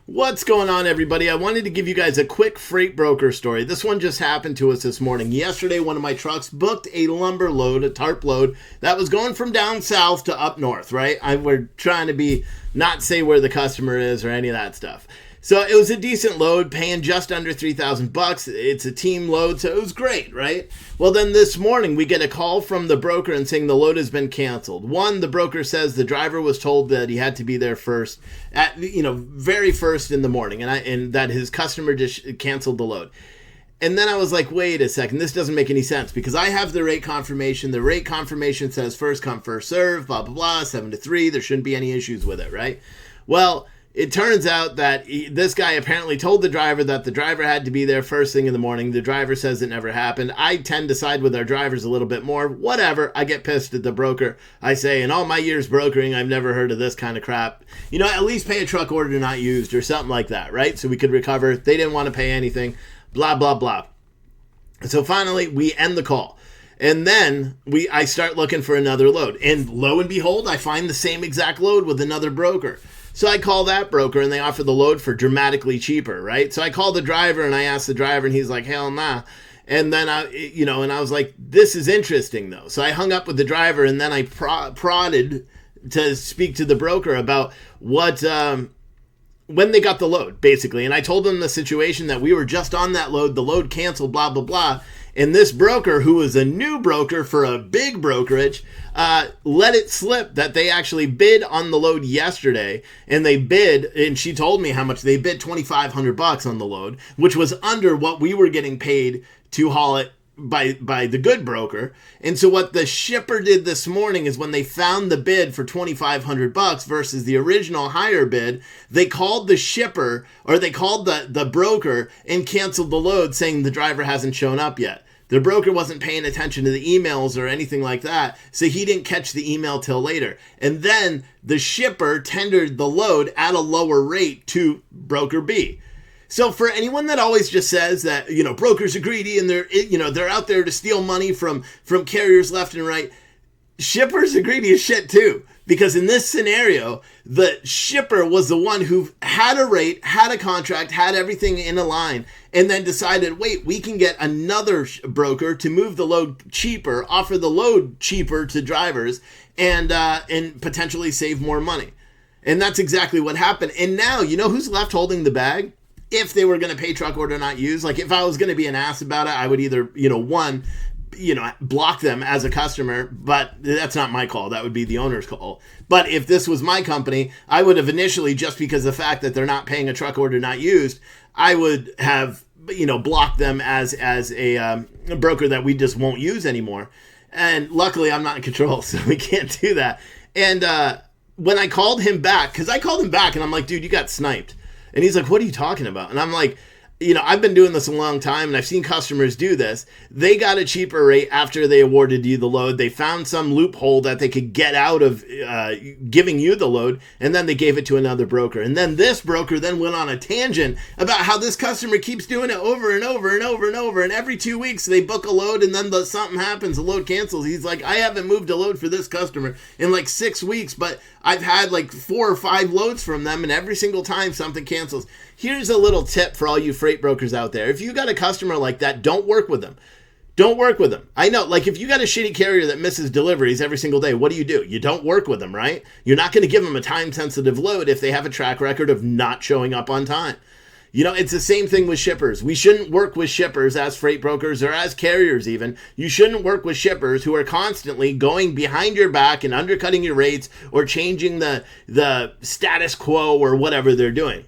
What's going on, everybody? I wanted to give you guys a quick freight broker story. This one just happened to us this morning. Yesterday, one of my trucks booked a lumber load, a tarp load, that was going from down south to up north, right? We're trying to not say where the customer is or any of that stuff. So it was a decent load, paying just under $3,000. It's a team load, so it was great, right? Well, then this morning we get a call from the broker and saying the load has been canceled. One, the broker says the driver was told that he had to be there first, very first in the morning, and that his customer just canceled the load. And then I was like, wait a second, this doesn't make any sense because I have the rate confirmation. The rate confirmation says first come, first serve, blah, blah, blah, 7 to 3. There shouldn't be any issues with it, right? Well, it turns out that this guy apparently told the driver that the driver had to be there first thing in the morning. The driver says it never happened. I tend to side with our drivers a little bit more. Whatever. I get pissed at the broker. I say, in all my years brokering, I've never heard of this kind of crap. At least pay a truck order not used or something like that, right? So we could recover. They didn't want to pay anything. Blah, blah, blah. So finally, we end the call. And then I start looking for another load. And lo and behold, I find the same exact load with another broker. So I call that broker and they offer the load for dramatically cheaper, right? So I call the driver and I ask the driver and he's like, hell nah. And then I was like, this is interesting though. So I hung up with the driver and then I prodded to speak to the broker about what, when they got the load basically. And I told them the situation that we were just on that load, the load canceled, blah, blah, blah. And this broker, who was a new broker for a big brokerage, let it slip that they actually bid on the load yesterday. And they bid, and she told me how much they bid, $2,500 on the load, which was under what we were getting paid to haul it by the good broker. And so what the shipper did this morning is when they found the bid for $2,500 versus the original higher bid, they called the shipper, or they called the broker and canceled the load saying the driver hasn't shown up yet. The broker wasn't paying attention to the emails or anything like that, so he didn't catch the email till later. And then the shipper tendered the load at a lower rate to broker B. So for anyone that always just says that, brokers are greedy and they're out there to steal money from carriers left and right, shippers are greedy as shit too. Because in this scenario, the shipper was the one who had a rate, had a contract, had everything in a line, and then decided, wait, we can get another broker to move the load cheaper, offer the load cheaper to drivers, and potentially save more money. And that's exactly what happened. And now, who's left holding the bag? If they were going to pay truck order not use, like if I was going to be an ass about it, I would either, block them as a customer, but that's not my call. That would be the owner's call. But if this was my company, I would have initially, just because of the fact that they're not paying a truck order not used, I would have, blocked them as a broker that we just won't use anymore. And luckily I'm not in control, so we can't do that. And when I called him back, because I called him back and I'm like, dude, you got sniped. And he's like, what are you talking about? And I'm like, I've been doing this a long time and I've seen customers do this. They got a cheaper rate after they awarded you the load. They found some loophole that they could get out of giving you the load, and then they gave it to another broker. And then this broker then went on a tangent about how this customer keeps doing it over and over and over and over. And every 2 weeks they book a load and then something happens, the load cancels. He's like, I haven't moved a load for this customer in like 6 weeks, but I've had like 4 or 5 loads from them, and every single time something cancels. Here's a little tip for all you freight brokers out there. If you got a customer like that, don't work with them. Don't work with them. I know, like if you got a shitty carrier that misses deliveries every single day, what do? You don't work with them, right? You're not going to give them a time-sensitive load if they have a track record of not showing up on time. It's the same thing with shippers. We shouldn't work with shippers as freight brokers or as carriers even. You shouldn't work with shippers who are constantly going behind your back and undercutting your rates or changing the status quo or whatever they're doing.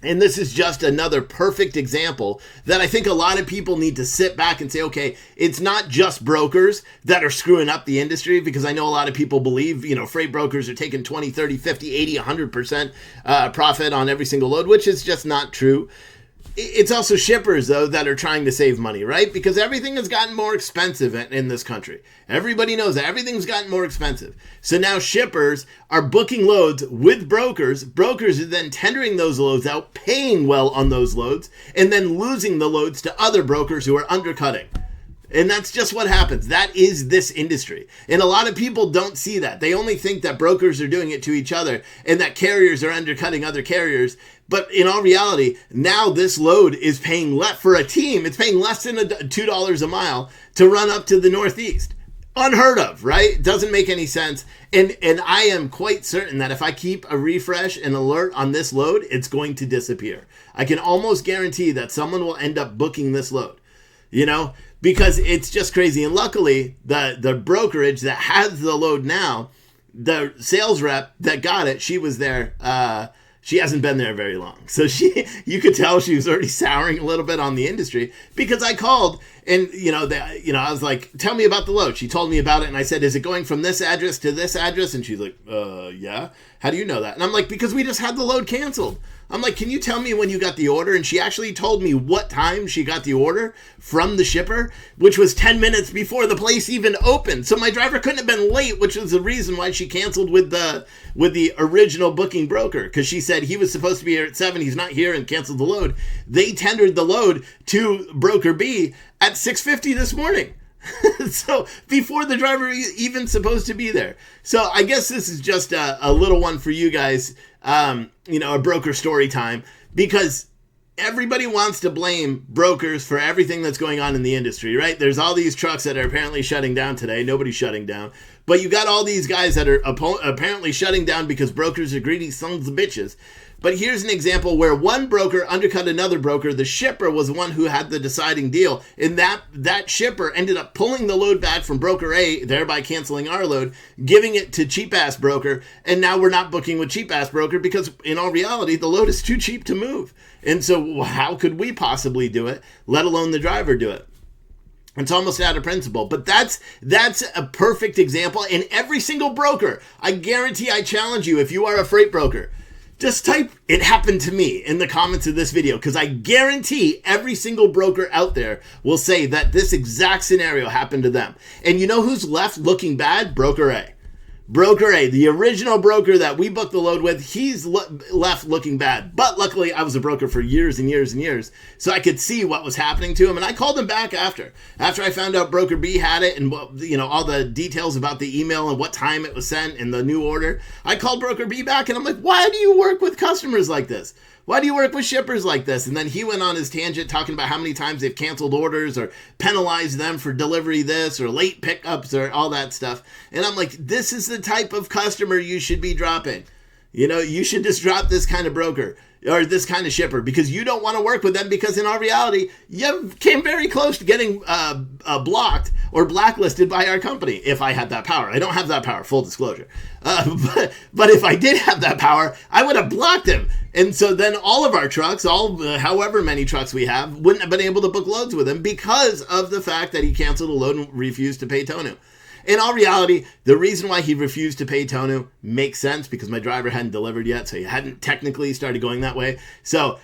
And this is just another perfect example that I think a lot of people need to sit back and say, okay, it's not just brokers that are screwing up the industry, because I know a lot of people believe, freight brokers are taking 20, 30, 50, 80, 100% profit on every single load, which is just not true. It's also shippers, though, that are trying to save money, right? Because everything has gotten more expensive in this country. Everybody knows that everything's gotten more expensive. So now shippers are booking loads with brokers. Brokers are then tendering those loads out, paying well on those loads, and then losing the loads to other brokers who are undercutting. And that's just what happens. That is this industry. And a lot of people don't see that. They only think that brokers are doing it to each other and that carriers are undercutting other carriers. But in all reality, now this load is paying less for a team. It's paying less than $2 a mile to run up to the Northeast. Unheard of, right? It doesn't make any sense. And I am quite certain that if I keep a refresh and alert on this load, it's going to disappear. I can almost guarantee that someone will end up booking this load, you know, because it's just crazy. And luckily, the brokerage that has the load now, the sales rep that got it, she was there. She hasn't been there very long. So you could tell she was already souring a little bit on the industry, because I called and, I was like, tell me about the load. She told me about it. And I said, is it going from this address to this address? And she's like, yeah. How do you know that? And I'm like, because we just had the load canceled. I'm like, can you tell me when you got the order? And she actually told me what time she got the order from the shipper, which was 10 minutes before the place even opened. So my driver couldn't have been late, which was the reason why she canceled with the original booking broker, because she said he was supposed to be here at 7. He's not here, and canceled the load. They tendered the load to broker B at 6:50 this morning. So before the driver even supposed to be there. So I guess this is just a little one for you guys, a broker story time, because everybody wants to blame brokers for everything that's going on in the industry, right? There's all these trucks that are apparently shutting down today. Nobody's shutting down. But you got all these guys that are apparently shutting down because brokers are greedy sons of bitches. But here's an example where one broker undercut another broker. The shipper was the one who had the deciding deal. And that shipper ended up pulling the load back from broker A, thereby canceling our load, giving it to cheap-ass broker. And now we're not booking with cheap-ass broker because in all reality, the load is too cheap to move. And so how could we possibly do it, let alone the driver do it? It's almost out of principle, but that's a perfect example. And every single broker, I guarantee, I challenge you, if you are a freight broker, just type "it happened to me" in the comments of this video, because I guarantee every single broker out there will say that this exact scenario happened to them. And you know who's left looking bad? Broker A. Broker A, the original broker that we booked the load with, he's left looking bad. But luckily, I was a broker for years and years and years, so I could see what was happening to him. And I called him back after I found out broker B had it, and all the details about the email and what time it was sent and the new order. I called broker B back, and I'm like, why do you work with customers like this? Why do you work with shippers like this? And then he went on his tangent talking about how many times they've canceled orders or penalized them for delivery this or late pickups or all that stuff. And I'm like, this is the type of customer you should be dropping. You should just drop this kind of broker or this kind of shipper, because you don't want to work with them, because in all reality, you came very close to getting blocked or blacklisted by our company. If I had that power. I don't have that power, full disclosure. But if I did have that power, I would have blocked him. And so then all of our trucks, however many trucks we have, wouldn't have been able to book loads with him because of the fact that he canceled a load and refused to pay Tonu. In all reality, the reason why he refused to pay Tonu makes sense, because my driver hadn't delivered yet, so he hadn't technically started going that way. So,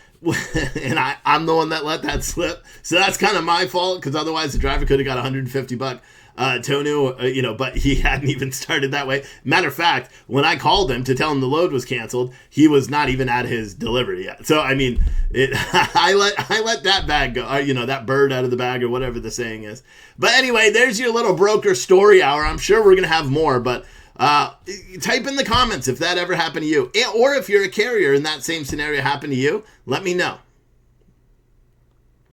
and I'm the one that let that slip. So that's kind of my fault, because otherwise the driver could have got $150 Tonu, but he hadn't even started that way. Matter of fact, when I called him to tell him the load was canceled, he was not even at his delivery yet. So, I mean, I let that bag go, that bird out of the bag, or whatever the saying is. But anyway, there's your little broker story hour. I'm sure we're going to have more, but type in the comments if that ever happened to you. Or if you're a carrier and that same scenario happened to you, let me know.